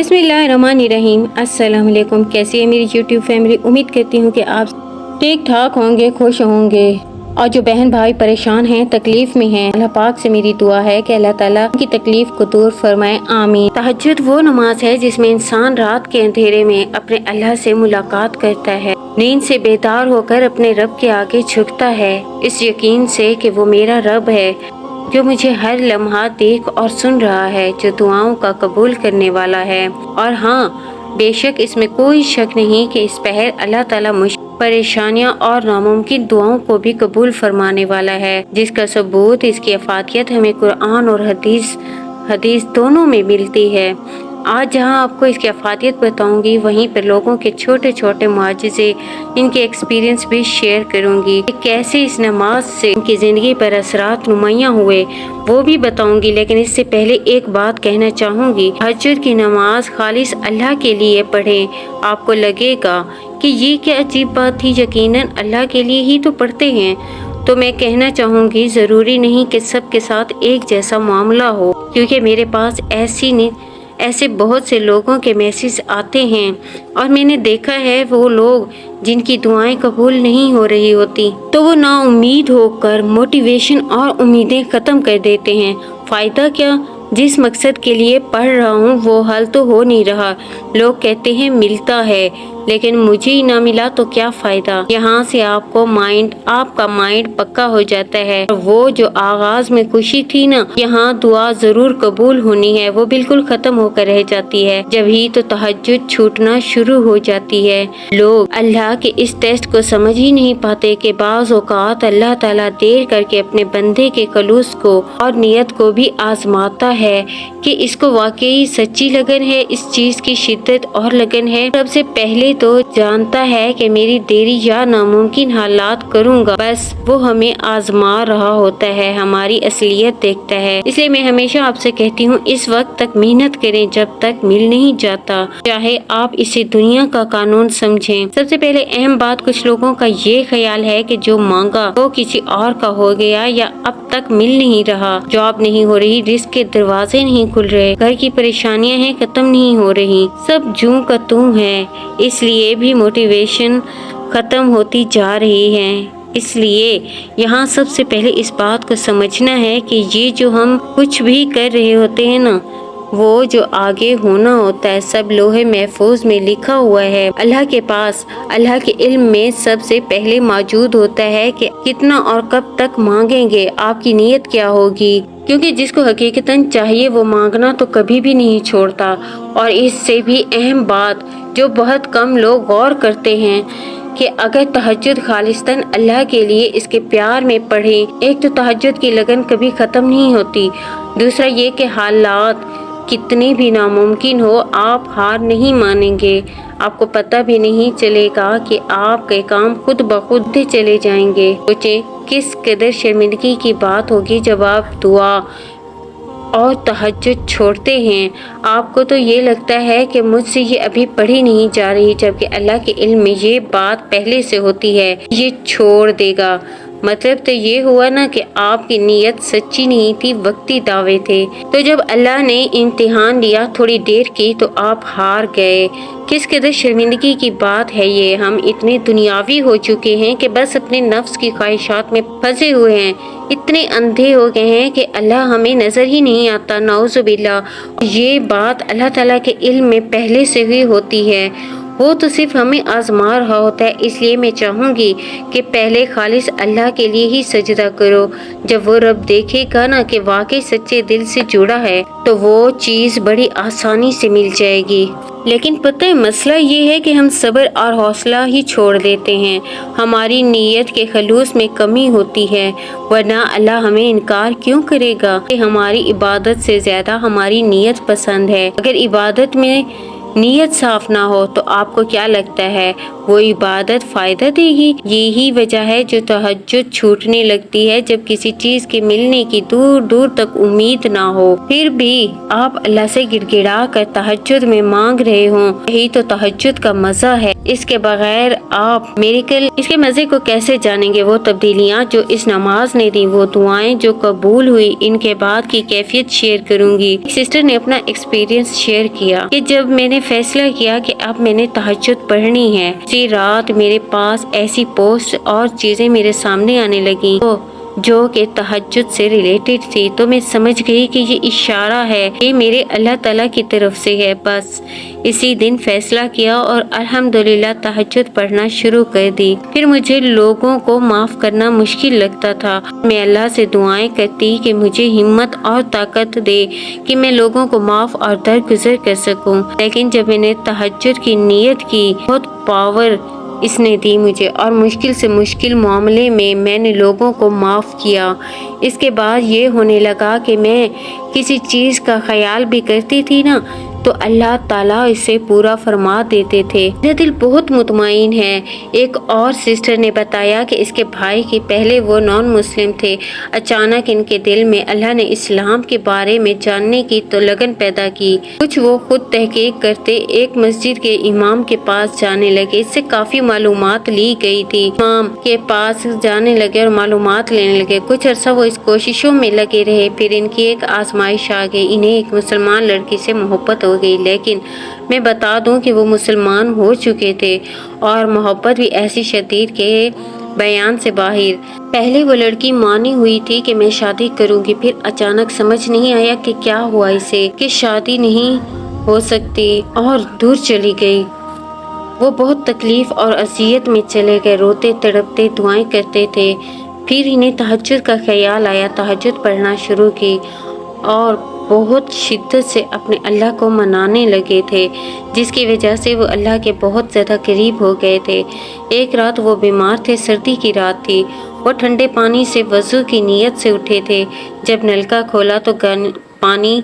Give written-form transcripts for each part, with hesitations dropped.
बिस्मिल्लाहिर्रहमानिर्रहीम। अस्सलाम वालेकुम। कैसी है मेरी यूट्यूब फैमिली? उम्मीद करती हूँ कि आप ठीक ठाक होंगे, खुश होंगे। और जो बहन भाई परेशान हैं, तकलीफ में हैं, अल्लाह पाक से मेरी दुआ है कि अल्लाह ताला उनकी तकलीफ को दूर फरमाए, आमीन। तहज्जुद वो नमाज है जिसमें इंसान रात के अंधेरे में अपने अल्लाह से मुलाकात करता है, नींद से बेदार होकर अपने रब के आगे झुकता है, इस यकीन से कि वो मेरा रब है जो मुझे हर लम्हा देख और सुन रहा है, जो दुआओं का कबूल करने वाला है। और हाँ, बेशक इसमें कोई शक नहीं कि इस पहर अल्लाह ताला मुझ परेशानियां और नामुमकिन दुआओं को भी कबूल फरमाने वाला है, जिसका सबूत इसकी अफादियत हमें कुरान और हदीस दोनों में मिलती है। आज जहां आपको इसकी अफादियत बताऊंगी, वहीं पर लोगों के छोटे छोटे मुआजिज़े, इनके एक्सपीरियंस भी शेयर करूंगी कि कैसे इस नमाज से इनकी ज़िंदगी पर असरात नुमायाँ हुए, वो भी बताऊंगी। लेकिन इससे पहले एक बात कहना चाहूँगी, तहज्जुद की नमाज खालिस अल्लाह के लिए पढ़ें। आपको लगेगा कि ये क्या अजीब बात थी, यकीनन अल्लाह के लिए ही तो पढ़ते हैं। तो मैं कहना चाहूँगी, ज़रूरी नहीं कि सबके साथ एक जैसा मामला हो, क्योंकि मेरे पास ऐसे बहुत से लोगों के मैसेज आते हैं और मैंने देखा है वो लोग जिनकी दुआएं कबूल नहीं हो रही होती, तो वो नाउम्मीद होकर मोटिवेशन और उम्मीदें ख़त्म कर देते हैं। फ़ायदा क्या? जिस मकसद के लिए पढ़ रहा हूँ वो हल तो हो नहीं रहा। लोग कहते हैं मिलता है, लेकिन मुझे ही ना मिला तो क्या फ़ायदा। यहाँ से आपका माइंड पक्का हो जाता है। वो जो आगाज में खुशी थी ना, यहाँ दुआ जरूर कबूल होनी है, वो बिल्कुल खत्म होकर रह जाती है। जब ही तो तहज्जुद छूटना शुरू हो जाती है। लोग अल्लाह के इस टेस्ट को समझ ही नहीं पाते कि बाज़ औक़ात अल्लाह ताला देर करके अपने बंदे के खलूस को और नियत को भी आजमाता है कि इसको वाकई सच्ची लगन है, इस चीज की शिद्दत और लगन है। सबसे पहले तो जानता है कि मेरी देरी या नामुमकिन हालात करूँगा, बस वो हमें आजमा रहा होता है, हमारी असलियत देखता है। इसलिए मैं हमेशा आपसे कहती हूँ, इस वक्त तक मेहनत करें जब तक मिल नहीं जाता, चाहे आप इसे दुनिया का कानून समझें। सबसे पहले अहम बात, कुछ लोगों का ये ख्याल है कि जो मांगा वो किसी और का हो गया या अब तक मिल नहीं रहा, जॉब नहीं हो रही, रिस्क के दरवाजे नहीं खुल रहे, घर की परेशानियां हैं खत्म नहीं हो रही, सब जूं का तू है, इसलिए भी मोटिवेशन खत्म होती जा रही है। इसलिए यहाँ सबसे पहले इस बात को समझना है कि ये जो हम कुछ भी कर रहे होते हैं ना, वो जो आगे होना होता है सब लोहे महफूज में लिखा हुआ है। अल्लाह के पास, अल्लाह के इल्म में सबसे पहले मौजूद होता है कि कितना और कब तक मांगेंगे, आपकी नीयत क्या होगी। क्योंकि जिसको हकीकतन चाहिए वो मांगना तो कभी भी नहीं छोड़ता। और इससे भी अहम बात जो बहुत कम लोग गौर करते हैं कि अगर तहज्जुद खालिस्तन अल्लाह के लिए इसके प्यार में पढ़ें, एक तो तहज्जुद की लगन कभी ख़त्म नहीं होती, दूसरा ये कि हालात कितने भी नामुमकिन हो, आप हार नहीं मानेंगे। आपको पता भी नहीं चलेगा कि आपके काम खुद ब खुद चले जाएंगे। सोचें किस कदर शर्मिंदगी की बात होगी जब आप दुआ और तहज्जुद छोड़ते हैं। आपको तो ये लगता है कि मुझसे ये अभी पढ़ी नहीं जा रही, जबकि अल्लाह के इल्म में ये बात पहले से होती है, ये छोड़ देगा। मतलब तो ये हुआ ना कि आपकी नीयत सच्ची नहीं थी, वक्ती दावे थे। तो जब अल्लाह ने इम्तिहान लिया, थोड़ी देर की, तो आप हार गए। किस कदर शर्मिंदगी की बात है ये। हम इतने दुनियावी हो चुके हैं कि बस अपने नफ्स की ख्वाहिशात में फंसे हुए हैं, इतने अंधे हो गए हैं कि अल्लाह हमें नज़र ही नहीं आता, नाउज़ुबिल्लाह। ये बात अल्लाह ताला के इल्म में पहले से ही होती है, वो तो सिर्फ हमें आजमा रहा होता है। इसलिए मैं चाहूँगी कि पहले खालिस अल्लाह के लिए ही सजदा करो। जब वो रब देखेगा ना कि वाकई सच्चे दिल से जुड़ा है, तो वो चीज़ बड़ी आसानी से मिल जाएगी। लेकिन पता है मसला ये है कि हम सब्र और हौसला ही छोड़ देते हैं, हमारी नीयत के खलूस में कमी होती है, वरना अल्लाह हमें इनकार क्यों करेगा कि हमारी इबादत से ज़्यादा हमारी नीयत पसंद है। अगर इबादत में نیت صاف نہ ہو تو آپ کو کیا لگتا ہے وہ عبادت فائدہ دے گی؟ یہی وجہ ہے جو تہجد چھوٹنے لگتی ہے جب کسی چیز کے ملنے کی دور دور تک امید نہ ہو، پھر بھی آپ اللہ سے گڑ گڑا کر تہجد میں مانگ رہے ہوں۔ یہی تو تہجد کا مزہ ہے، اس کے بغیر آپ میریکل اس کے مزے کو کیسے جانیں گے؟ وہ تبدیلیاں جو اس نماز نے دی، وہ دعائیں جو قبول ہوئی، ان کے بعد کی کیفیت شیئر کروں گی۔ ایک سسٹر نے اپنا ایکسپیرینس شیئر کیا کہ جب میں نے فیصلہ کیا کہ اب میں نے تہجد پڑھنی ہے، اسی رات میرے پاس ایسی پوسٹ اور چیزیں میرے سامنے آنے لگیں جو کہ تہجد سے ریلیٹڈ تھی، تو میں سمجھ گئی کہ یہ اشارہ ہے، یہ میرے اللہ تعالیٰ کی طرف سے ہے۔ بس اسی دن فیصلہ کیا اور الحمدللہ تہجد پڑھنا شروع کر دی۔ پھر مجھے لوگوں کو معاف کرنا مشکل لگتا تھا، میں اللہ سے دعائیں کرتی کہ مجھے ہمت اور طاقت دے کہ میں لوگوں کو معاف اور درگزر کر سکوں، لیکن جب میں نے تہجد کی نیت کی، بہت پاور اس نے دی مجھے، اور مشکل سے مشکل معاملے میں نے لوگوں کو معاف کیا۔ اس کے بعد یہ ہونے لگا کہ میں کسی چیز کا خیال بھی کرتی تھی نا تو اللہ تعالیٰ اسے پورا فرما دیتے تھے۔ میرا دل بہت مطمئن ہے۔ ایک اور سسٹر نے بتایا کہ اس کے بھائی کی پہلے وہ نان مسلم تھے، اچانک ان کے دل میں اللہ نے اسلام کے بارے میں جاننے کی تو لگن پیدا کی۔ کچھ وہ خود تحقیق کرتے ایک مسجد کے امام کے پاس جانے لگے، اس سے کافی معلومات لی گئی تھی۔ امام کے پاس جانے لگے اور معلومات لینے لگے۔ کچھ عرصہ وہ اس کوششوں میں لگے رہے، پھر ان کی ایک آزمائش آ گئی، انہیں ایک مسلمان لڑکی سے محبت ہو گئی، لیکن میں بتا دوں کہ وہ مسلمان ہو چکے تھے، اور محبت بھی ایسی شدید کے بیان سے باہر۔ پہلے وہ لڑکی مانی ہوئی تھی کہ میں شادی کروں گی، پھر اچانک سمجھ نہیں آیا کہ کیا ہوا اسے، کہ شادی نہیں ہو سکتی، اور دور چلی گئی۔ وہ بہت تکلیف اور اذیت میں چلے گئے، روتے تڑپتے دعائیں کرتے تھے۔ پھر انہیں تہجد کا خیال آیا، تہجد پڑھنا شروع کی اور بہت شدت سے اپنے اللہ کو منانے لگے تھے، جس کی وجہ سے وہ اللہ کے بہت زیادہ قریب ہو گئے تھے۔ ایک رات وہ بیمار تھے، سردی کی رات تھی، وہ ٹھنڈے پانی سے وضو کی نیت سے اٹھے تھے۔ جب نلکا کھولا تو پانی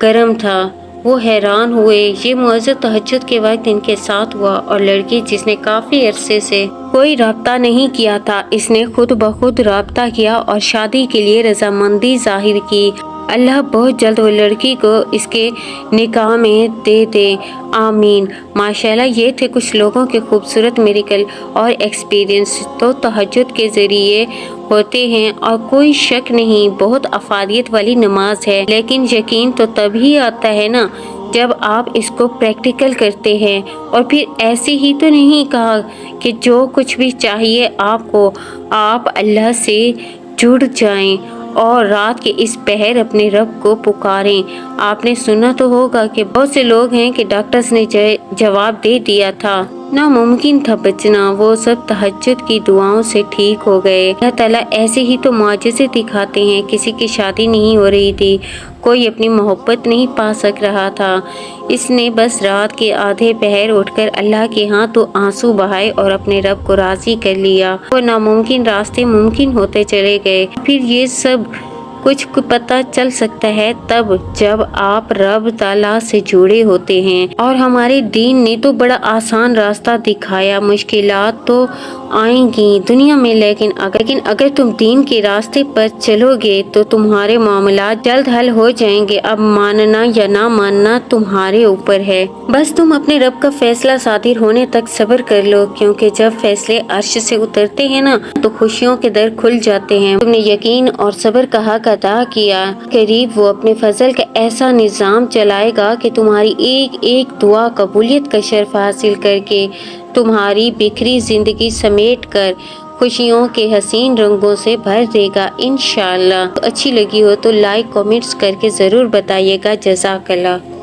گرم تھا، وہ حیران ہوئے۔ یہ معجزہ تہجد کے وقت ان کے ساتھ ہوا، اور لڑکی جس نے کافی عرصے سے کوئی رابطہ نہیں کیا تھا، اس نے خود بخود رابطہ کیا اور شادی کے لیے رضامندی ظاہر کی۔ اللہ بہت جلد وہ لڑکی کو اس کے نکاح میں دے دے، آمین۔ ماشاءاللہ، یہ تھے کچھ لوگوں کے خوبصورت میریکل اور ایکسپیرینس تو تہجد کے ذریعے ہوتے ہیں، اور کوئی شک نہیں بہت افادیت والی نماز ہے، لیکن یقین تو تبھی آتا ہے نا جب آپ اس کو پریکٹیکل کرتے ہیں۔ اور پھر ایسے ہی تو نہیں کہا کہ جو کچھ بھی چاہیے آپ کو، آپ اللہ سے جڑ جائیں اور رات کے اس پہر اپنے رب کو پکاریں۔ آپ نے سنا تو ہوگا کہ بہت سے لوگ ہیں کہ ڈاکٹرز نے جواب دے دیا تھا، ناممکن تھا بچنا، وہ سب تہجد کی دعاؤں سے ٹھیک ہو گئے۔ اللہ تعالیٰ ایسے ہی تو معجزے دکھاتے ہیں۔ کسی کی شادی نہیں ہو رہی تھی، کوئی اپنی محبت نہیں پا سک رہا تھا، اس نے بس رات کے آدھے پہر اٹھ کر اللہ کے ہاں تو آنسو بہائے اور اپنے رب کو راضی کر لیا۔ وہ ناممکن راستے ممکن ہوتے چلے گئے۔ پھر یہ سب کچھ پتہ چل سکتا ہے تب جب آپ رب تعالیٰ سے جڑے ہوتے ہیں، اور ہمارے دین نے تو بڑا آسان راستہ دکھایا۔ مشکلات تو آئیں گی دنیا میں، لیکن اگر تم دین کے راستے پر چلو گے تو تمہارے معاملات جلد حل ہو جائیں گے۔ اب ماننا یا نہ ماننا تمہارے اوپر ہے، بس تم اپنے رب کا فیصلہ صادر ہونے تک صبر کر لو، کیونکہ جب فیصلے عرش سے اترتے ہیں نا تو خوشیوں کے در کھل جاتے ہیں۔ تم نے یقین اور صبر کا حق ادا کیا، قریب وہ اپنے فضل کا ایسا نظام چلائے گا کہ تمہاری ایک ایک دعا قبولیت کا شرف حاصل کر کے تمہاری بکھری زندگی سمیٹ کر خوشیوں کے حسین رنگوں سے بھر دے گا انشاءاللہ۔ اچھی لگی ہو تو لائک کامنٹس کر کے ضرور بتائیے گا۔ جزاک اللہ۔